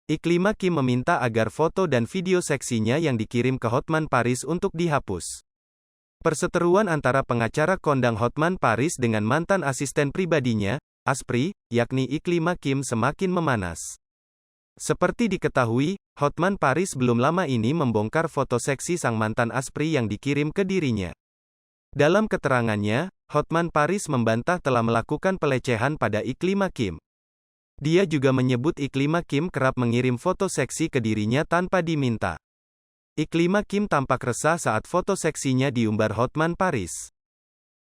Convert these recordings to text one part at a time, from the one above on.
Iklima Kim meminta agar foto dan video seksinya yang dikirim ke Hotman Paris untuk dihapus. Perseteruan antara pengacara kondang Hotman Paris dengan mantan asisten pribadinya, Asprey, yakni Iklima Kim semakin memanas. Seperti diketahui, Hotman Paris belum lama ini membongkar foto seksi sang mantan Asprey yang dikirim ke dirinya. Dalam keterangannya, Hotman Paris membantah telah melakukan pelecehan pada Iklima Kim. Dia juga menyebut Iklima Kim kerap mengirim foto seksi ke dirinya tanpa diminta. Iklima Kim tampak resah saat foto seksinya diumbar Hotman Paris.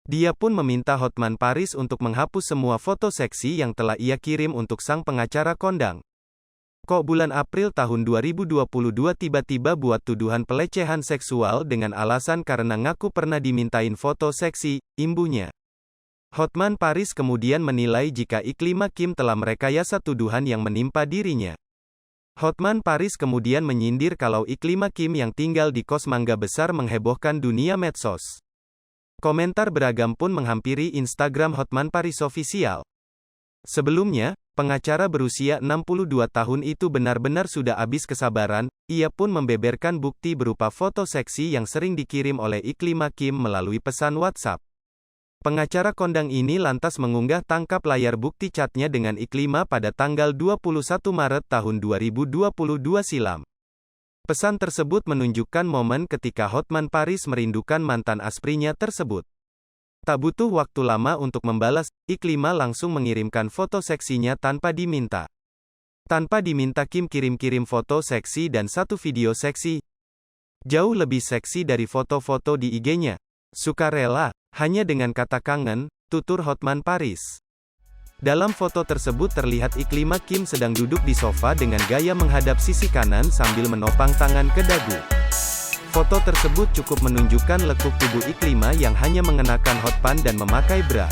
Dia pun meminta Hotman Paris untuk menghapus semua foto seksi yang telah ia kirim untuk sang pengacara kondang. Kok bulan April tahun 2022 tiba-tiba buat tuduhan pelecehan seksual dengan alasan karena ngaku pernah dimintain foto seksi, imbunya. Hotman Paris kemudian menilai jika Iklima Kim telah merekayasa tuduhan yang menimpa dirinya. Hotman Paris kemudian menyindir kalau Iklima Kim yang tinggal di kos mangga besar menghebohkan dunia medsos. Komentar beragam pun menghampiri Instagram Hotman Paris Official. Sebelumnya, pengacara berusia 62 tahun itu benar-benar sudah habis kesabaran, ia pun membeberkan bukti berupa foto seksi yang sering dikirim oleh Iklima Kim melalui pesan WhatsApp. Pengacara kondang ini lantas mengunggah tangkap layar bukti chatnya dengan Iklima pada tanggal 21 Maret tahun 2022 silam. Pesan tersebut menunjukkan momen ketika Hotman Paris merindukan mantan Asprey-nya tersebut. Tak butuh waktu lama untuk membalas, Iklima langsung mengirimkan foto seksinya tanpa diminta. Tanpa diminta Kim kirim-kirim foto seksi dan satu video seksi. Jauh lebih seksi dari foto-foto di IG-nya. Sukarela. Hanya dengan kata kangen, tutur Hotman Paris. Dalam foto tersebut terlihat Iklima Kim sedang duduk di sofa dengan gaya menghadap sisi kanan sambil menopang tangan ke dagu. Foto tersebut cukup menunjukkan lekuk tubuh Iklima yang hanya mengenakan hotpants dan memakai bra.